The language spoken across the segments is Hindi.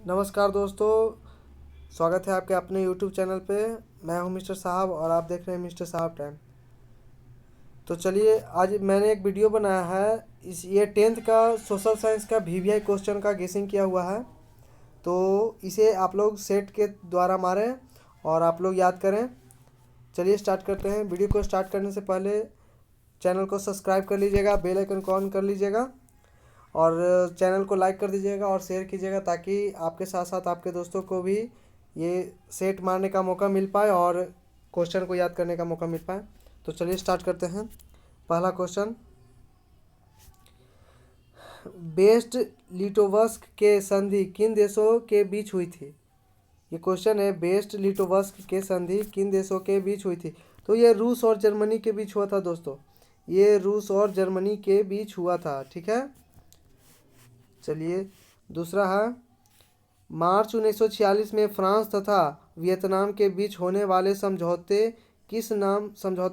नमस्कार दोस्तों, स्वागत है आपके अपने YouTube चैनल पे। मैं हूं मिस्टर साहब और आप देख रहे हैं मिस्टर साहब टाइम। तो चलिए, आज मैंने एक वीडियो बनाया है। ये 10th का सोशल साइंस का VVI क्वेश्चन का गेसिंग किया हुआ है। तो इसे आप लोग सेट के द्वारा मारें और आप लोग याद करें। चलिए स्टार्ट करते हैं। वीडियो को स्टार्ट करने से पहले चैनल को सब्सक्राइब कर लीजिएगा, बेल आइकन को ऑन कर लीजिएगा और चैनल को लाइक कर दीजिएगा और शेयर कीजिएगा, ताकि आपके साथ साथ आपके दोस्तों को भी ये सेट मारने का मौका मिल पाए और क्वेश्चन को याद करने का मौका मिल पाए। तो चलिए स्टार्ट करते हैं। पहला क्वेश्चन, बेस्ट लिटोवस्क के संधि किन देशों के बीच हुई थी? ये क्वेश्चन है, बेस्ट लिटोवस्क के संधि किन देशों के बीच हुई थी? तो ये रूस और जर्मनी के बीच हुआ था दोस्तों। ये रूस और जर्मनी के बीच हुआ था, ठीक है। चलिए दूसरा है, मार्च 1946 में फ्रांस तथा वियतनाम के बीच होने वाले समझौता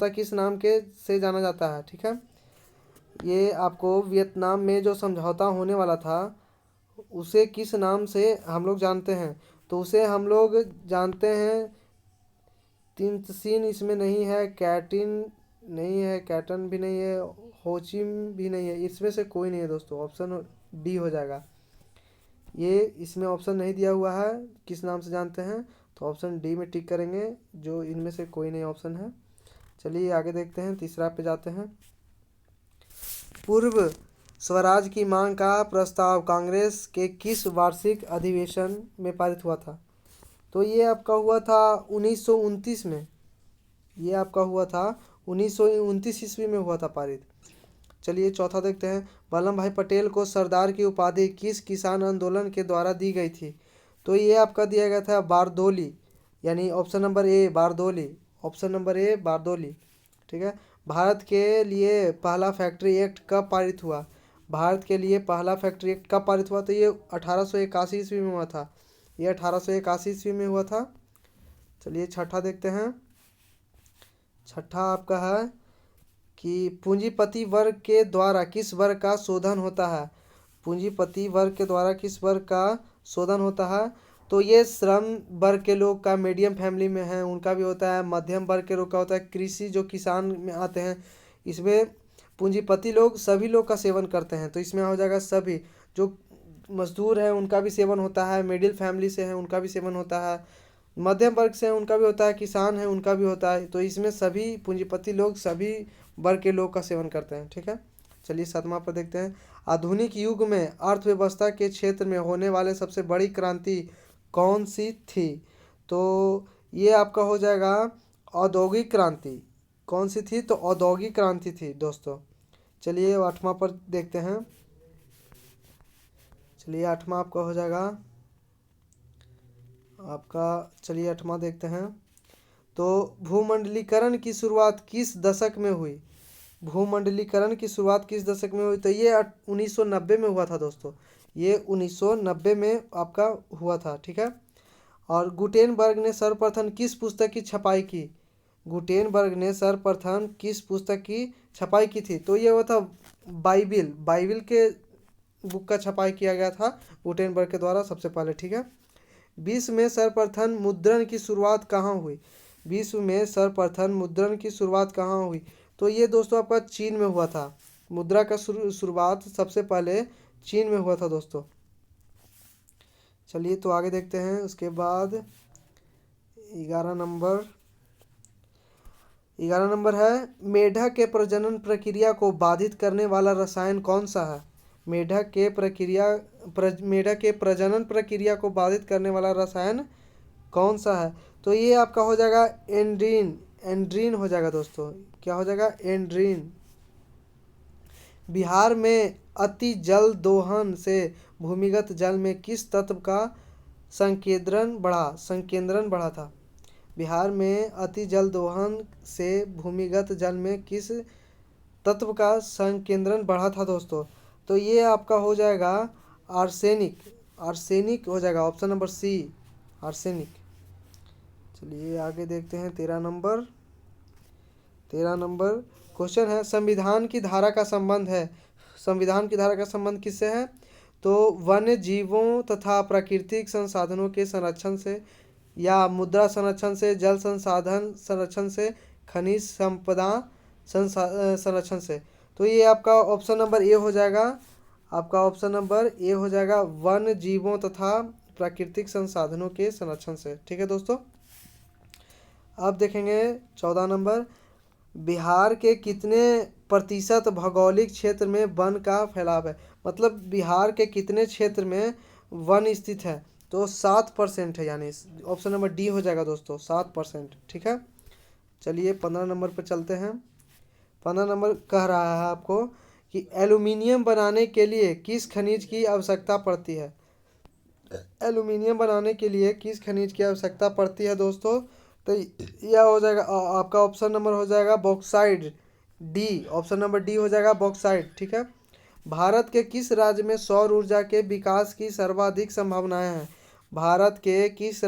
किस नाम के से जाना जाता है? ठीक है, ये आपको वियतनाम में जो समझौता होने वाला था उसे किस नाम से हम लोग जानते हैं? तो उसे हम लोग जानते हैं, तीन सीन इसमें नहीं है, कैटिन नहीं है, कैटन भी नहीं है, होचिम भी नहीं है, इसमें से कोई नहीं है दोस्तों। ऑप्शन डी हो जाएगा। ये इसमें ऑप्शन नहीं दिया हुआ है, किस नाम से जानते हैं, तो ऑप्शन डी में टिक करेंगे, जो इनमें से कोई नहीं ऑप्शन है। चलिए आगे देखते हैं, तीसरा पे जाते हैं। पूर्व स्वराज की मांग का प्रस्ताव कांग्रेस के किस वार्षिक अधिवेशन में पारित हुआ था? तो ये आपका हुआ था 1929 में। ये आपका हुआ था 1929 ईस्वी में हुआ था पारित। चलिए चौथा देखते हैं, वल्लभ भाई पटेल को सरदार की उपाधि किस किसान आंदोलन के द्वारा दी गई थी? तो ये आपका दिया गया था बारदोली, यानी option number A Bardoli. Option number A Bardoli, ठीक है। भारत के लिए पहला फैक्ट्री एक्ट कब पारित हुआ? भारत के लिए पहला फैक्ट्री एक्ट कब पारित हुआ? तो ये 1881 ईस्वी में हुआ था। ये 1881 ईस्वी में हुआ था। चलिए छठा देखते हैं। छठा आपका है कि पूंजीपति वर्ग के द्वारा किस वर्ग का शोधन होता है? पूंजीपति वर्ग के द्वारा किस वर्ग का शोधन होता है? तो ये श्रम वर्ग के लोग का, मीडियम फैमिली में है उनका भी होता है, मध्यम वर्ग के लोग का होता है, कृषि जो किसान में आते हैं इसमें पूंजीपति लोग सभी लोग का सेवन करते हैं। तो इसमें हो जाएगा सभी, जो मजदूर हैं उनका भी सेवन होता है, मिडिल फैमिली से हैं उनका भी सेवन होता है, मध्यम वर्ग से हैं उनका भी होता है, किसान है उनका भी होता है। तो इसमें सभी पूंजीपति लोग सभी वर्ग के लोग का सेवन करते हैं, ठीक है। चलिए सातवां पर देखते हैं, आधुनिक युग में अर्थव्यवस्था के क्षेत्र में होने वाले सबसे बड़ी क्रांति कौन सी थी? तो ये आपका हो जाएगा औद्योगिक क्रांति। कौन सी थी? तो औद्योगिक क्रांति थी दोस्तों। चलिए आठवां पर देखते हैं। चलिए आठवां आपका हो जाएगा आपका, चलिए आठवां देखते हैं। तो भूमंडलीकरण की शुरुआत किस दशक में हुई? भूमंडलीकरण की शुरुआत किस दशक में हुई? तो ये 1990 में हुआ था दोस्तों। ये 1990 में आपका हुआ था, ठीक है। और गुटेनबर्ग ने सर्वप्रथम किस पुस्तक की छपाई की? गुटेनबर्ग ने सर्वप्रथम किस पुस्तक की छपाई की थी? तो ये हुआ था बाइबिल। बाइबिल के बुक का छपाई किया गया था गुटेनबर्ग के द्वारा सबसे पहले, ठीक है। विश्व में सर्वप्रथम मुद्रण की शुरुआत कहाँ हुई? विश्व में सर्वप्रथम मुद्रण की शुरुआत कहाँ हुई? तो ये दोस्तों आपका चीन में हुआ था। मुद्रा का शुरुआत सबसे पहले चीन में हुआ था दोस्तों। चलिए तो आगे देखते हैं। उसके बाद 11 नंबर है, मेढक के प्रजनन प्रक्रिया को बाधित करने वाला रसायन कौन सा है? मेढक के प्रजनन प्रक्रिया को बाधित करने वाला रसायन कौन सा है? तो ये आपका हो जाएगा एंड्रीन। एंड्रीन हो जाएगा दोस्तों। क्या हो जाएगा? एंड्रीन। बिहार में अति जल दोहन से भूमिगत जल में किस तत्व का संकेंद्रण बढ़ा था? बिहार में अति जल दोहन से भूमिगत जल में किस तत्व का संकेंद्रण बढ़ा था दोस्तों? तो ये आपका हो जाएगा आर्सेनिक। आर्सेनिक हो जाएगा, ऑप्शन नंबर सी, आर्सेनिक। चलिए आगे देखते हैं। 13 नंबर क्वेश्चन है, संविधान की धारा का संबंध किससे है? तो वन्य जीवों तथा प्राकृतिक संसाधनों के संरक्षण से, या मुद्रा संरक्षण से, जल संसाधन संरक्षण से, खनिज संपदा संरक्षण से। तो ये आपका ऑप्शन नंबर ए हो जाएगा। आपका ऑप्शन नंबर ए हो जाएगा वन्य जीवों तथा प्राकृतिक संसाधनों के संरक्षण से। ठीक है दोस्तों। अब देखेंगे 14 नंबर, बिहार के कितने प्रतिशत भौगोलिक क्षेत्र में वन का फैलाव है। मतलब बिहार के कितने क्षेत्र में वन स्थित है। तो 7% है, यानी ऑप्शन नंबर डी हो जाएगा दोस्तों, 7%। ठीक है। चलिए 15 नंबर पर चलते हैं। 15 नंबर कह रहा है आपको कि एल्यूमिनियम बनाने के लिए किस खनिज की आवश्यकता पड़ती है। एल्यूमिनियम बनाने के लिए किस खनिज की आवश्यकता पड़ती है दोस्तों। तो यह हो जाएगा आपका ऑप्शन नंबर हो जाएगा bauxite, D. Option number D हो जाएगा बॉक्साइड। ठीक है। भारत के किस राज्य में सौर ऊर्जा के विकास की सर्वाधिक संभावनाएं हैं। भारत के किस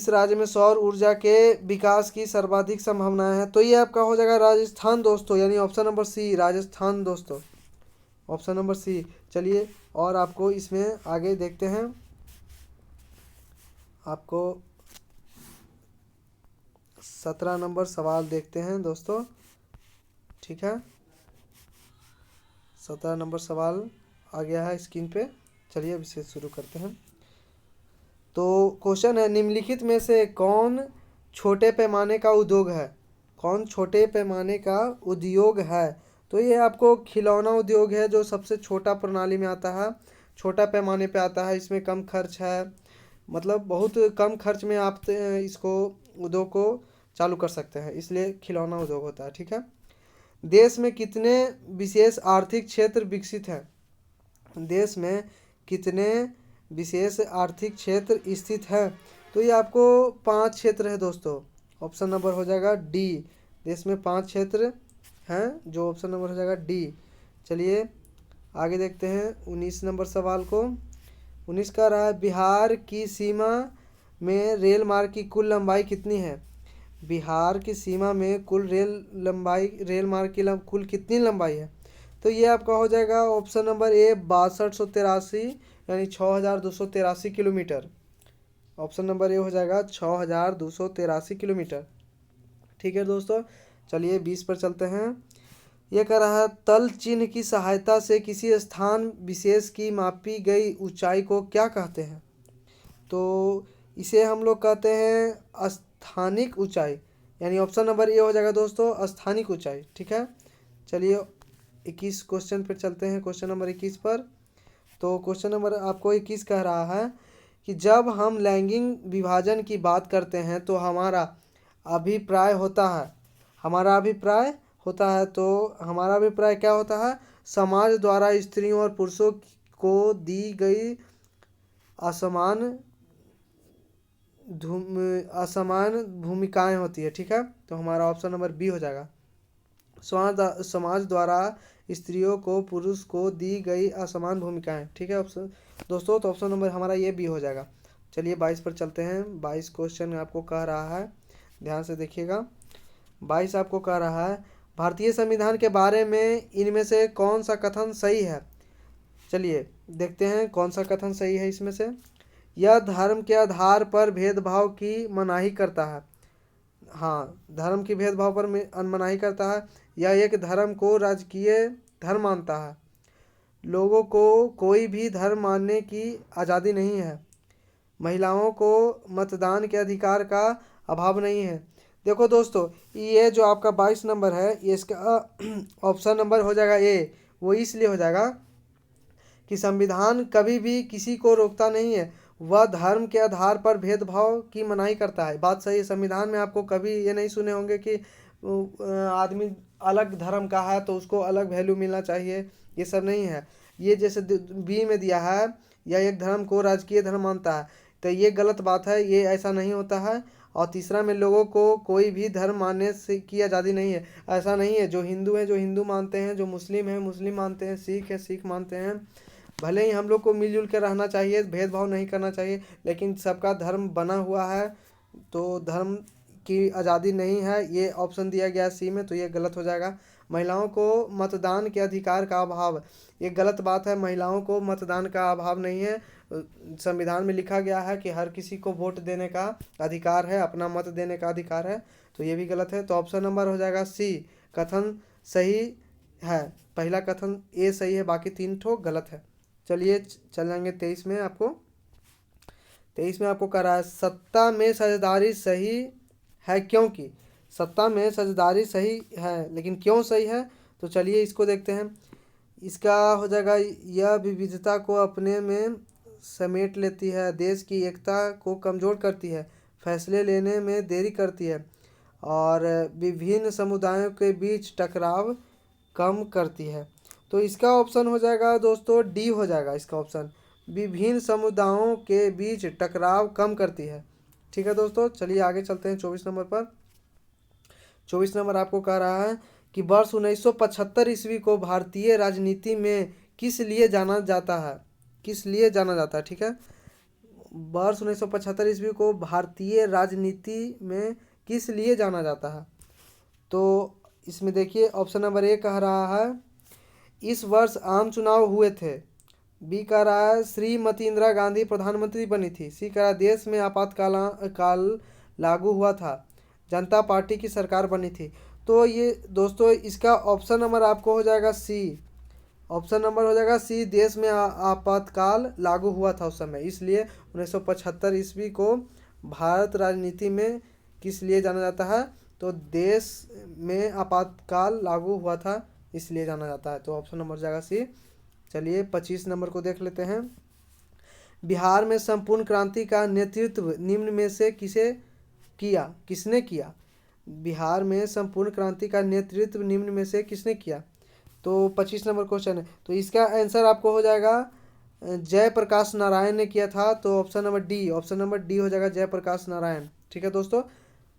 राज्य में सौर ऊर्जा के विकास की सर्वाधिक संभावनाएं हैं। तो ये आपका हो जाएगा राजस्थान दोस्तों, यानी ऑप्शन नंबर सी, राजस्थान दोस्तों, ऑप्शन नंबर सी। चलिए और आपको इसमें आगे देखते हैं। आपको 17 नंबर सवाल देखते हैं दोस्तों। ठीक है। 17 नंबर सवाल आ गया है स्क्रीन पे। चलिए अब इसे शुरू करते हैं। तो क्वेश्चन है, निम्नलिखित में से कौन छोटे पैमाने का उद्योग है। कौन छोटे पैमाने का उद्योग है। तो ये आपको खिलौना उद्योग है, जो सबसे छोटा प्रणाली में आता है, छोटा पैमाने पे आता है। इसमें कम खर्च है, मतलब बहुत कम खर्च में आप इसको उद्योग को चालू कर सकते हैं, इसलिए खिलौना उद्योग होता है। ठीक है। देश में कितने विशेष आर्थिक क्षेत्र विकसित हैं। देश में कितने विशेष आर्थिक क्षेत्र स्थित हैं। तो ये आपको 5 क्षेत्र है दोस्तों। ऑप्शन नंबर हो जाएगा डी। देश में 5 क्षेत्र हैं, जो ऑप्शन नंबर हो जाएगा डी। चलिए आगे देखते हैं 19 नंबर सवाल को। 19 का रहा है, बिहार की सीमा में रेल मार्ग की कुल लंबाई कितनी है। बिहार की सीमा में कुल रेल मार्ग की कुल कितनी लंबाई है। तो ये आपका हो जाएगा ऑप्शन नंबर ए 6283, यानी 6283 किलोमीटर। ऑप्शन नंबर ए हो जाएगा 6283 किलोमीटर। ठीक है दोस्तों। चलिए 20 पर चलते हैं। ये कह रहा है, तल चिन्ह की सहायता से किसी स्थान विशेष की मापी गई ऊंचाई को क्या कहते हैं। तो इसे हम लोग कहते हैं स्थानिक ऊंचाई, यानी ऑप्शन नंबर ए हो जाएगा दोस्तों, स्थानिक ऊंचाई। ठीक है। चलिए 21 क्वेश्चन पर चलते हैं, क्वेश्चन नंबर 21 पर। तो क्वेश्चन नंबर आपको 21 कह रहा है कि जब हम लैंगिक विभाजन की बात करते हैं तो हमारा अभिप्राय होता है। हमारा अभिप्राय होता है, तो हमारा अभिप्राय क्या होता है। समाज द्वारा स्त्रियों और पुरुषों को दी गई असमान भूमिकाएं होती है। ठीक है। तो हमारा ऑप्शन नंबर बी हो जाएगा, समाज द्वारा स्त्रियों को पुरुष को दी गई असमान भूमिकाएं। ठीक है ऑप्शन दोस्तों। तो ऑप्शन नंबर हमारा ये बी हो जाएगा। चलिए 22 पर चलते हैं। 22 क्वेश्चन आपको कह रहा है, ध्यान से देखिएगा। 22 आपको कह रहा है, भारतीय संविधान के बारे में इनमें से कौन सा कथन सही है। चलिए देखते हैं कौन सा कथन सही है इसमें से। यह धर्म के आधार पर भेदभाव की मनाही करता है। हाँ, धर्म की भेदभाव पर मनाही करता है। यह एक धर्म को राजकीय धर्म मानता है। लोगों को कोई भी धर्म मानने की आज़ादी नहीं है। महिलाओं को मतदान के अधिकार का अभाव नहीं है। देखो दोस्तों, ये जो आपका 22 नंबर है, ये इसका ऑप्शन नंबर हो जाएगा ए। वो इसलिए हो जाएगा कि संविधान कभी भी किसी को रोकता नहीं है, वह धर्म के आधार पर भेदभाव की मनाही करता है। बात सही है। संविधान में आपको कभी ये नहीं सुने होंगे कि आदमी अलग धर्म का है तो उसको अलग वैल्यू मिलना चाहिए, ये सब नहीं है। ये जैसे बी में दिया है, यह एक धर्म को राजकीय धर्म मानता है, तो ये गलत बात है, ये ऐसा नहीं होता है। और तीसरा में लोगों को कोई भी धर्म मानने से की आज़ादी नहीं है। ऐसा नहीं है, जो हिंदू हैं जो हिंदू मानते हैं, जो मुस्लिम हैं मुस्लिम मानते हैं, सिख है सिख मानते हैं। भले ही हम लोग को मिलजुल कर रहना चाहिए, भेदभाव नहीं करना चाहिए, लेकिन सबका धर्म बना हुआ है, तो धर्म की आज़ादी नहीं है। ये ऑप्शन दिया गया सी में, तो ये गलत हो जाएगा। महिलाओं को मतदान के अधिकार का अभाव, ये गलत बात है। महिलाओं को मतदान का अभाव नहीं है। संविधान में लिखा गया है कि हर किसी को वोट देने का अधिकार है, अपना मत देने का अधिकार है, तो ये भी गलत है। तो ऑप्शन नंबर हो जाएगा सी, कथन सही है। पहला कथन ए सही है, बाकी 3 ठो गलत है। चलिए चल जाएंगे 23 में। आपको 23 में आपको कह रहा है सत्ता में साझेदारी सही है क्योंकि, सत्ता में साझेदारी सही है लेकिन क्यों सही है, तो चलिए इसको देखते हैं। इसका हो जाएगा यह विविधता को अपने में समेट लेती है, देश की एकता को कमज़ोर करती है, फैसले लेने में देरी करती है और विभिन्न समुदायों के बीच टकराव कम करती है। तो इसका ऑप्शन हो जाएगा दोस्तों डी हो जाएगा इसका ऑप्शन, विभिन्न समुदायों के बीच टकराव कम करती है। ठीक है दोस्तों, चलिए आगे चलते हैं 24 नंबर पर। 24 नंबर आपको कह रहा है कि वर्ष 1975 ईस्वी को भारतीय राजनीति में किस लिए जाना जाता है, किस लिए जाना जाता है। ठीक है, वर्ष 1975 ईस्वी को भारतीय राजनीति में किस लिए जाना जाता है। तो इसमें देखिए ऑप्शन नंबर ए कह रहा है इस वर्ष आम चुनाव हुए थे, बी कह रहा है श्रीमती इंदिरा गांधी प्रधानमंत्री बनी थी, सी कह रहा है देश में आपातकाल काल लागू हुआ था, जनता पार्टी की सरकार बनी थी। तो ये दोस्तों इसका ऑप्शन नंबर आपको हो जाएगा सी, ऑप्शन नंबर हो जाएगा सी, देश में आपातकाल लागू हुआ था उस समय, इसलिए 1975 ईस्वी को भारत राजनीति में किस लिए जाना जाता है, तो देश में आपातकाल लागू हुआ था इसलिए जाना जाता है। तो ऑप्शन नंबर हो जाएगा सी। चलिए 25 नंबर को देख लेते हैं। बिहार में संपूर्ण क्रांति का नेतृत्व निम्न में से किसने किया। बिहार में संपूर्ण क्रांति का नेतृत्व निम्न में से किसने किया, तो 25 नंबर क्वेश्चन है। तो इसका आंसर आपको हो जाएगा जयप्रकाश नारायण ने किया था। तो option number D, option number D हो जाएगा जयप्रकाश नारायण। ठीक है दोस्तों,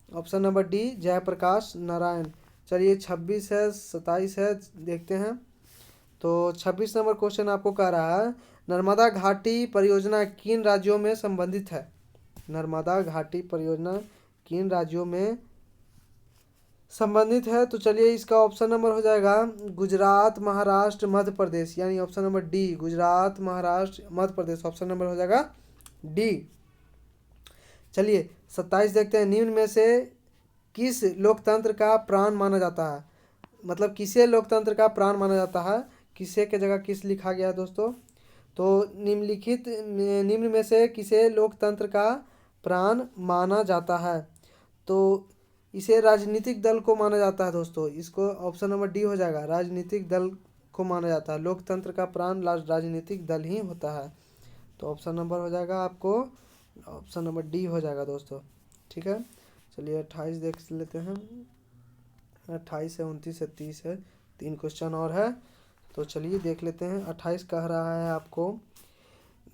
option number D Jayaprakash Narayan. चलिए 26 है 27 है देखते हैं। तो 26 नंबर क्वेश्चन आपको कह रहा है नर्मदा घाटी परियोजना किन राज्यों में संबंधित है। नर्मदा घाटी परियोजना किन राज्यों में संबंधित है, तो चलिए इसका ऑप्शन नंबर हो जाएगा गुजरात, महाराष्ट्र, मध्य प्रदेश, यानी option number D Gujarat, Maharashtra, Madhya Pradesh, option number हो जाएगा डी। चलिए 27 देखते हैं। निम्न में से किस लोकतंत्र का प्राण माना जाता है, मतलब किसे लोकतंत्र का प्राण माना जाता है, किसे के जगह किस लिखा गया है दोस्तों। तो निम्न में से किसे लोकतंत्र का प्राण माना जाता है, तो इसे राजनीतिक दल को माना जाता है दोस्तों। इसको ऑप्शन नंबर डी हो जाएगा, राजनीतिक दल को माना जाता है। लोकतंत्र का प्राण राजनीतिक दल ही होता है। तो ऑप्शन नंबर हो जाएगा आपको ऑप्शन नंबर डी हो जाएगा दोस्तों। ठीक है, चलिए 28 देख लेते हैं। 28 है, 29 है, 30 है, 3 क्वेश्चन और है, तो चलिए देख लेते हैं। 28 कह रहा है आपको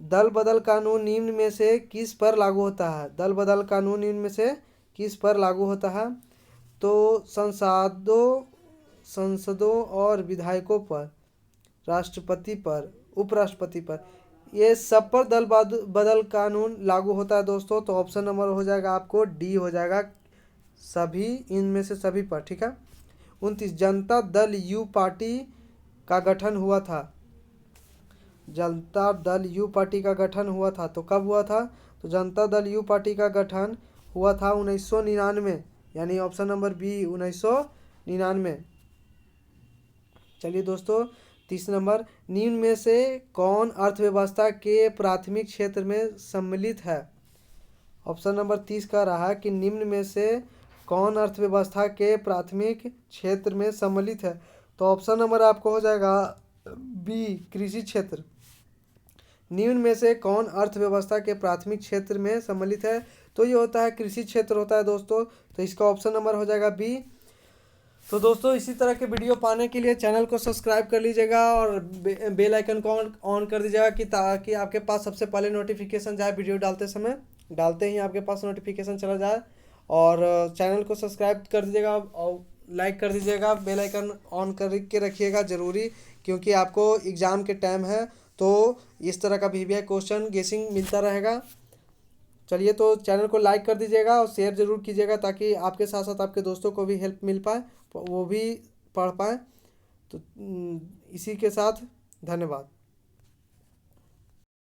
दल बदल कानून निम्न में से किस पर लागू होता है। दल बदल कानून निम्न में से किस पर लागू होता है, तो संसदों और विधायकों पर, राष्ट्रपति पर, उपराष्ट्रपति पर, ये सब पर दल बदल कानून लागू होता है दोस्तों। तो ऑप्शन नंबर हो जाएगा आपको डी हो जाएगा, सभी, इनमें से सभी पर। ठीक है, 29 जनता दल यू पार्टी का गठन हुआ था। जनता दल यू पार्टी का गठन हुआ था, तो कब हुआ था, तो जनता दल यू पार्टी का गठन हुआ था 1999, यानी ऑप्शन नंबर बी 1999। चलिए दोस्तों 30 नंबर निम्न में से कौन अर्थव्यवस्था के प्राथमिक क्षेत्र में सम्मिलित है। ऑप्शन नंबर 30 कह रहा है कि निम्न में से कौन अर्थव्यवस्था के प्राथमिक क्षेत्र में सम्मिलित है, तो ऑप्शन नंबर आपको हो जाएगा बी कृषि क्षेत्र। निम्न में से कौन अर्थव्यवस्था के प्राथमिक क्षेत्र में सम्मिलित है, तो ये होता है कृषि क्षेत्र होता है दोस्तों। तो इसका ऑप्शन नंबर हो जाएगा बी। तो दोस्तों इसी तरह के वीडियो पाने के लिए चैनल को सब्सक्राइब कर लीजिएगा और बेल आइकन को ऑन कर दीजिएगा कि ताकि आपके पास सबसे पहले नोटिफिकेशन जाए, वीडियो डालते ही आपके पास नोटिफिकेशन चला जाए। और चैनल को सब्सक्राइब कर दीजिएगा और लाइक कर दीजिएगा, बेल आइकन ऑन करके रखिएगा ज़रूरी, क्योंकि आपको एग्ज़ाम के टाइम है तो इस तरह का वीवीआई क्वेश्चन गेसिंग मिलता रहेगा। चलिए तो चैनल को लाइक कर दीजिएगा और शेयर ज़रूर कीजिएगा ताकि आपके साथ साथ आपके दोस्तों को भी हेल्प मिल पाए, वो भी पढ़ पाएँ। तो इसी के साथ धन्यवाद।